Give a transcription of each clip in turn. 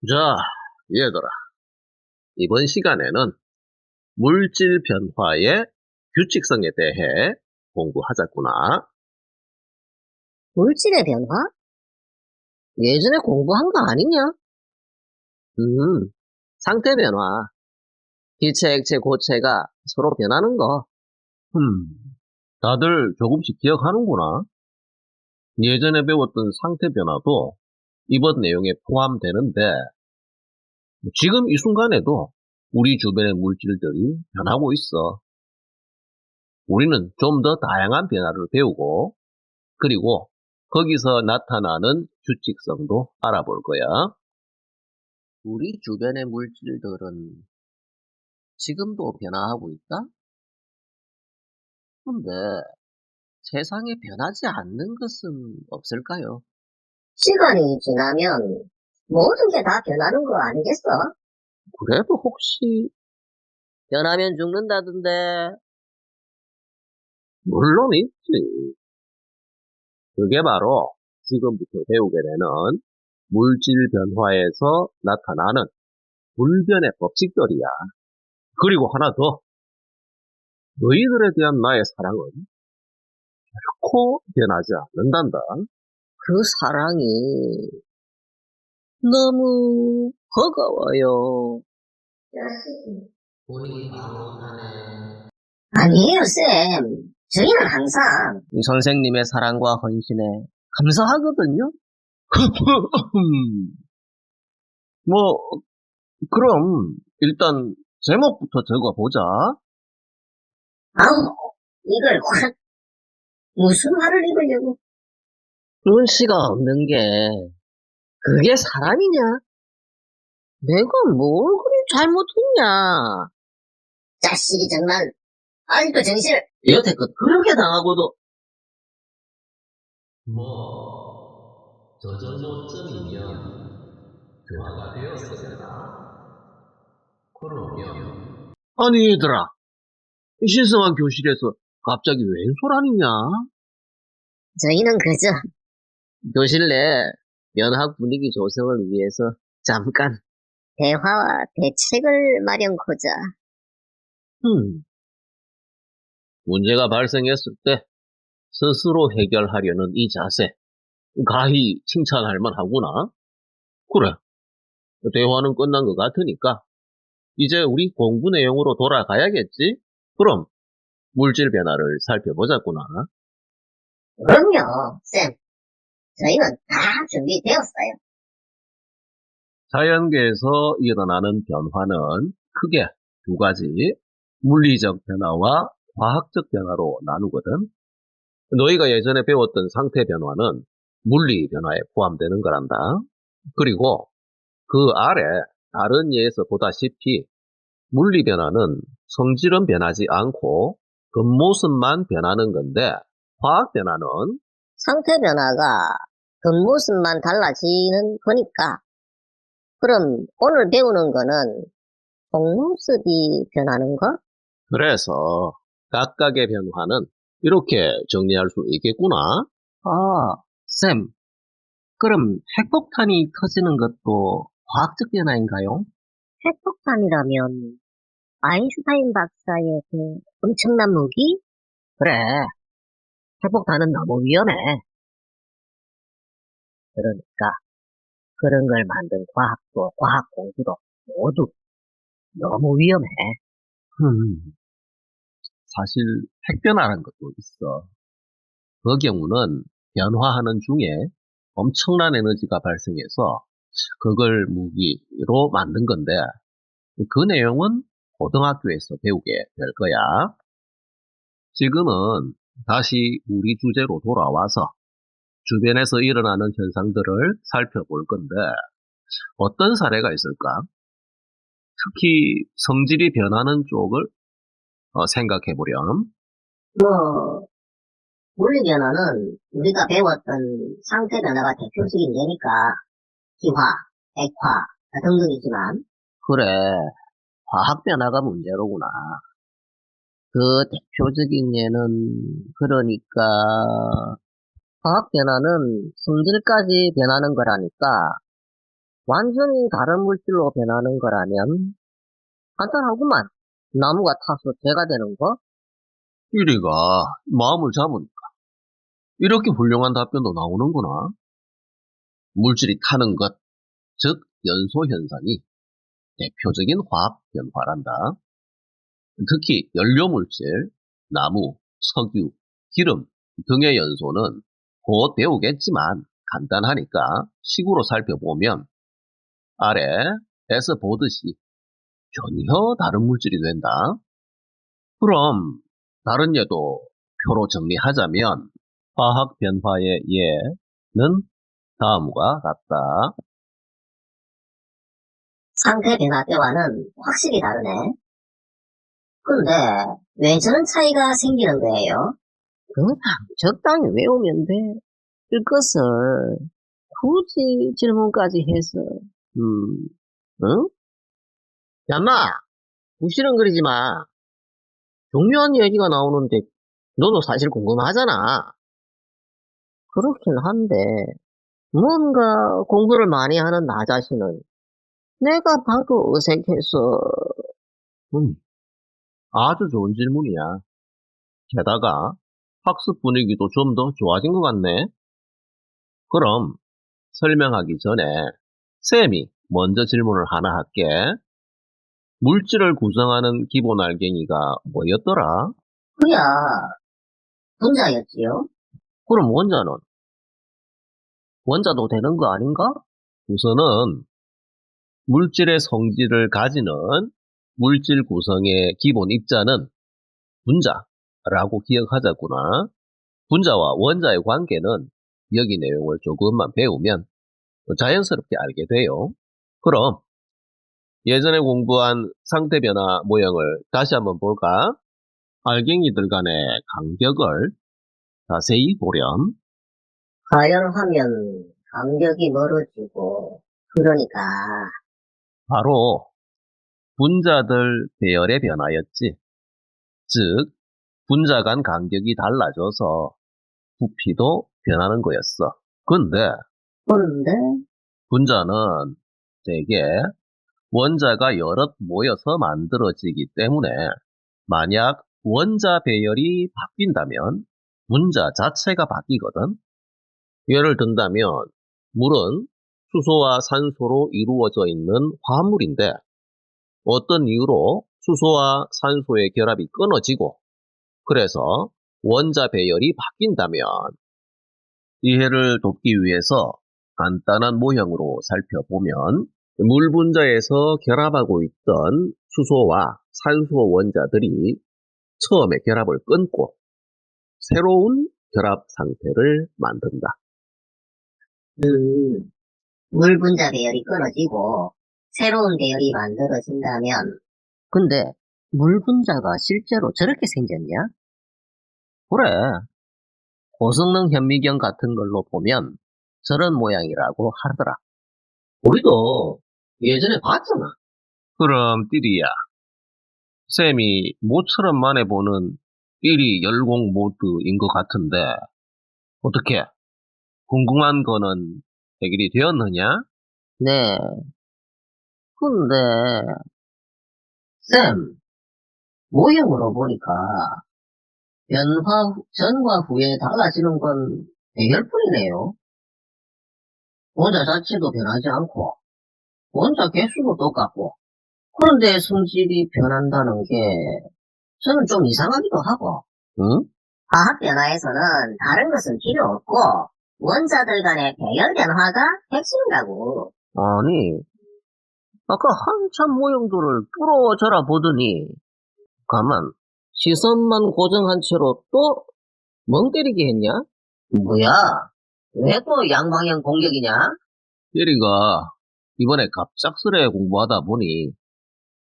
자, 얘들아. 이번 시간에는 물질 변화의 규칙성에 대해 공부하자꾸나. 물질의 변화? 예전에 공부한 거 아니냐? 상태 변화. 기체, 액체, 고체가 서로 변하는 거. 다들 조금씩 기억하는구나. 예전에 배웠던 상태 변화도 이번 내용에 포함되는데, 지금 이 순간에도 우리 주변의 물질들이 변하고 있어. 우리는 좀 더 다양한 변화를 배우고, 그리고 거기서 나타나는 규칙성도 알아볼 거야. 우리 주변의 물질들은 지금도 변화하고 있다? 근데 세상에 변하지 않는 것은 없을까요? 시간이 지나면 모든 게 다 변하는 거 아니겠어? 그래도 혹시, 변하면 죽는다던데. 물론 있지. 그게 바로 지금부터 배우게 되는 물질 변화에서 나타나는 불변의 법칙들이야. 그리고 하나 더, 너희들에 대한 나의 사랑은 결코 변하지 않는단다. 그 사랑이 너무 버거워요. 우리 바보하네. 아니에요, 쌤. 저희는 항상 이 선생님의 사랑과 헌신에 감사하거든요. 뭐, 그럼 일단 제목부터 적어보자. 아우, 이걸 확 무슨 말을 읽으려고? 눈치가 없는 게 그게 사람이냐? 내가 뭘 그리 잘못했냐? 자식이 정말 아직도 정신을 여태껏 그렇게 당하고도 저 정도쯤이면 교화가 되었으려나? 그러면. 아니, 얘들아. 신성한 교실에서 갑자기 웬소리하느냐? 저희는 그저 교실 내 면학 분위기 조성을 위해서 잠깐 대화와 대책을 마련코자. 음, 문제가 발생했을 때 스스로 해결하려는 이 자세, 가히 칭찬할 만하구나. 그래, 대화는 끝난 것 같으니까 이제 우리 공부 내용으로 돌아가야겠지? 그럼 물질 변화를 살펴보자꾸나. 그럼요, 쌤. 저희는 다 준비되었어요. 자연계에서 일어나는 변화는 크게 두 가지, 물리적 변화와 과학적 변화로 나누거든. 너희가 예전에 배웠던 상태 변화는 물리 변화에 포함되는 거란다. 그리고 그 아래 다른 예에서 보다시피 물리 변화는 성질은 변하지 않고 겉모습만 변하는 건데, 화학 변화는 상태 변화가 겉모습만 달라지는 거니까. 그럼 오늘 배우는 거는 속모습이 변하는 거? 그래서 각각의 변화는 이렇게 정리할 수 있겠구나. 아, 쌤. 그럼 핵폭탄이 터지는 것도 과학적 변화인가요? 핵폭탄이라면 아인슈타인 박사의 그 엄청난 무기? 그래, 핵폭탄은 너무 위험해. 그러니까 그런 걸 만든 과학도 과학 공부도 모두 너무 위험해. 음, 사실 핵변화라는 것도 있어. 그 경우는 변화하는 중에 엄청난 에너지가 발생해서 그걸 무기로 만든 건데, 그 내용은 고등학교에서 배우게 될 거야. 지금은 다시 우리 주제로 돌아와서 주변에서 일어나는 현상들을 살펴볼 건데, 어떤 사례가 있을까? 특히 성질이 변하는 쪽을 생각해 보렴. 뭐, 물리 변화는 우리가 배웠던 상태 변화가 대표적인 예니까 기화, 액화 등등이지만 그래, 화학 변화가 문제로구나. 그 대표적인 예는 그러니까 화학 변화는 성질까지 변하는 거라니까 완전히 다른 물질로 변하는 거라면 간단하구만. 나무가 타서 재가 되는 거? 이리가 마음을 잡으니까 이렇게 훌륭한 답변도 나오는구나. 물질이 타는 것, 즉 연소 현상이 대표적인 화학 변화란다. 특히 연료물질, 나무, 석유, 기름 등의 연소는 곧 배우겠지만 간단하니까 식으로 살펴보면 아래에서 보듯이 전혀 다른 물질이 된다. 그럼 다른 예도 표로 정리하자면 화학 변화의 예는 다음과 같다. 상태 변화대와는 확실히 다르네. 근데 왜 저런 차이가 생기는 거예요? 그냥 적당히 외우면 돼. 그것을 굳이 질문까지 해서 응? 야마, 부시렁거리지 마. 중요한 얘기가 나오는데 너도 사실 궁금하잖아. 그렇긴 한데 뭔가 공부를 많이 하는 나 자신은 내가 봐도 어색해서 아주 좋은 질문이야. 게다가 학습 분위기도 좀 더 좋아진 것 같네. 그럼 설명하기 전에 쌤이 먼저 질문을 하나 할게. 물질을 구성하는 기본 알갱이가 뭐였더라? 그야 분자였지요. 그럼 원자도 되는 거 아닌가? 우선은 물질의 성질을 가지는 물질 구성의 기본 입자는 분자라고 기억하자꾸나. 분자와 원자의 관계는 여기 내용을 조금만 배우면 자연스럽게 알게 돼요. 그럼 예전에 공부한 상태 변화 모형을 다시 한번 볼까? 알갱이들 간의 간격을 자세히 보렴. 가열하면 간격이 멀어지고 그러니까 바로 분자들 배열의 변화였지. 즉 분자 간 간격이 달라져서 부피도 변하는 거였어. 근데 그런데 분자는 대개 원자가 여럿 모여서 만들어지기 때문에 만약 원자 배열이 바뀐다면 분자 자체가 바뀌거든. 예를 든다면 물은 수소와 산소로 이루어져 있는 화합물인데 어떤 이유로 수소와 산소의 결합이 끊어지고 그래서 원자 배열이 바뀐다면 이해를 돕기 위해서 간단한 모형으로 살펴보면 물 분자에서 결합하고 있던 수소와 산소 원자들이 처음에 결합을 끊고 새로운 결합 상태를 만든다. 물 분자 배열이 끊어지고 새로운 배열이 만들어진다면 근데 물 분자가 실제로 저렇게 생겼냐? 그래, 고성능 현미경 같은 걸로 보면 저런 모양이라고 하더라. 우리도 예전에 봤잖아. 그럼 띠리야, 쌤이 모처럼 만에 보는 1위 열공 모드인 것 같은데 어떻게? 궁금한 거는 해결이 되었느냐? 네. 근데 쌤, 모형으로 보니까 변화 전과 후에 달라지는 건 대결뿐이네요. 원자 자체도 변하지 않고 원자 개수도 똑같고 그런데 성질이 변한다는 게 저는 좀 이상하기도 하고 응? 화학 변화에서는 다른 것은 필요 없고 원자들 간의 배열 변화가 핵심이라고. 아니, 아까 한참 모형들을 뚫어져라 보더니 가만 시선만 고정한 채로 또 멍 때리게 했냐? 뭐야? 왜 또 양방향 공격이냐? 예리가 이번에 갑작스레 공부하다 보니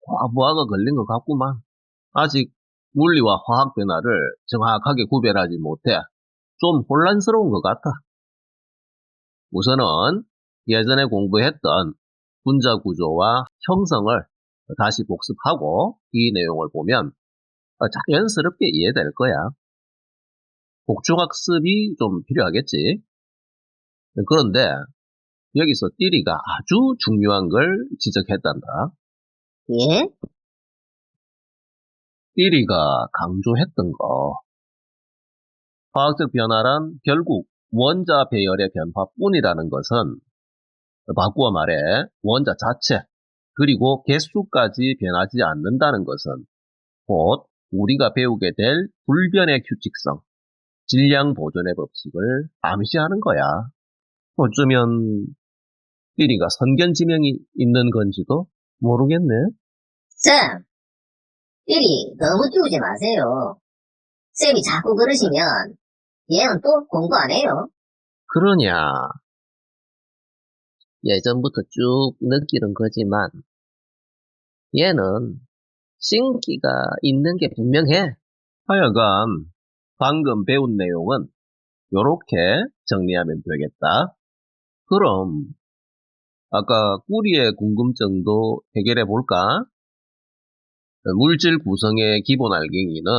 과부하가 걸린 것 같구만. 아직 물리와 화학 변화를 정확하게 구별하지 못해 좀 혼란스러운 것 같아. 우선은 예전에 공부했던 분자 구조와 형성을 다시 복습하고 이 내용을 보면 자연스럽게 이해될 거야. 복중학습이 좀 필요하겠지. 그런데 여기서 띠리가 아주 중요한 걸 지적했단다. 예? 띠리가 강조했던 거. 화학적 변화란 결국 원자 배열의 변화뿐이라는 것은 바꾸어 말해 원자 자체 그리고 개수까지 변하지 않는다는 것은 곧 우리가 배우게 될 불변의 규칙성, 질량 보존의 법칙을 암시하는 거야. 어쩌면 띠리가 선견지명이 있는 건지도 모르겠네. 쌤, 삐리 너무 끼우지 마세요. 쌤이 자꾸 그러시면 얘는 또 공부 안 해요. 그러냐. 예전부터 쭉 느끼는 거지만 얘는 신기가 있는 게 분명해. 하여간 방금 배운 내용은 요렇게 정리하면 되겠다. 그럼 아까 꾸리의 궁금증도 해결해 볼까? 물질 구성의 기본 알갱이는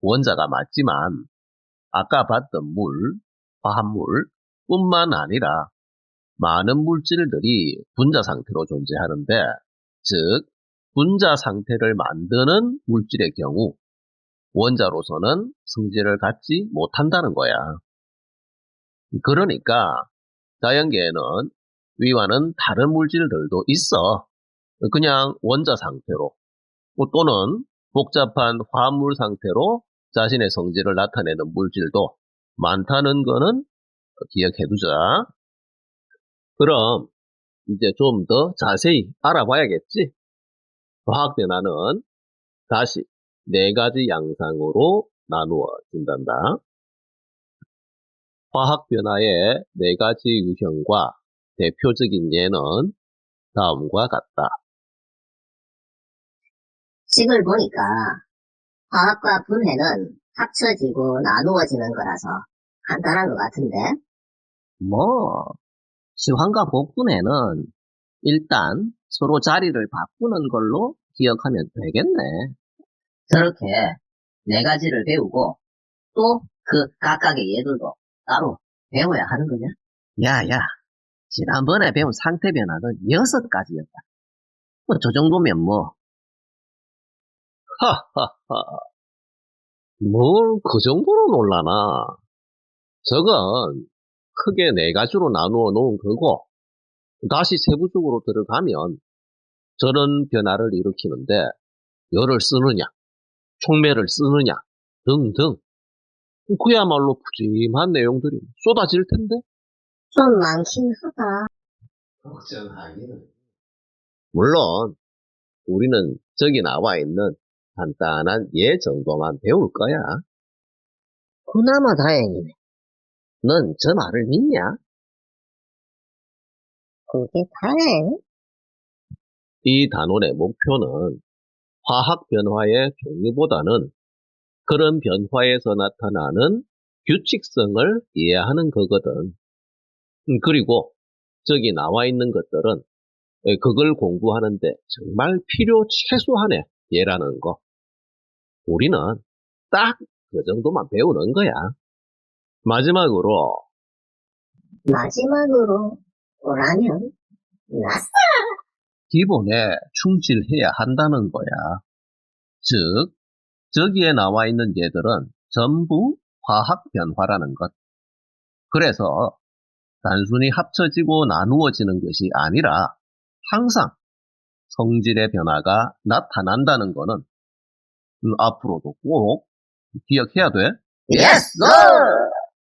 원자가 맞지만 아까 봤던 물, 화합물 뿐만 아니라 많은 물질들이 분자 상태로 존재하는데, 즉 분자 상태를 만드는 물질의 경우 원자로서는 성질을 갖지 못한다는 거야. 그러니까 자연계에는 위와는 다른 물질들도 있어. 그냥 원자 상태로 또는 복잡한 화합물 상태로 자신의 성질을 나타내는 물질도 많다는 거는 기억해두자. 그럼 이제 좀 더 자세히 알아봐야겠지? 화학 변화는 다시 4가지 양상으로 나누어진단다. 화학 변화의 4가지 유형과 대표적인 예는 다음과 같다. 식을 보니까 화학과 분해는 합쳐지고 나누어지는 거라서 간단한 것 같은데. 시황과 복분해는 일단 서로 자리를 바꾸는 걸로 기억하면 되겠네. 저렇게 4가지를 배우고 또 그 각각의 예들도 따로 배워야 하는 거냐? 야야, 지난번에 배운 상태 변화는 6가지였다. 저 정도면 하하하. 뭘 그 정도로 놀라나. 저건 크게 4가지로 나누어 놓은 거고, 다시 세부적으로 들어가면 저런 변화를 일으키는데 열을 쓰느냐, 촉매를 쓰느냐 등등 그야말로 푸짐한 내용들이 쏟아질 텐데. 좀 많긴 하다. 걱정하기는. 물론 우리는 저기 나와 있는 간단한 예 정도만 배울 거야. 그나마 다행이네. 넌 저 말을 믿냐? 그게 다행? 이 단원의 목표는 화학 변화의 종류보다는 그런 변화에서 나타나는 규칙성을 이해하는 거거든. 그리고 저기 나와 있는 것들은 그걸 공부하는데 정말 필요 최소한의 예라는 거. 우리는 딱 그 정도만 배우는 거야. 마지막으로 오라면 나스. 기본에 충실해야 한다는 거야. 즉, 저기에 나와 있는 예들은 전부 화학 변화라는 것. 그래서 단순히 합쳐지고 나누어지는 것이 아니라 항상 성질의 변화가 나타난다는 거는 앞으로도 꼭 기억해야 돼. 예스!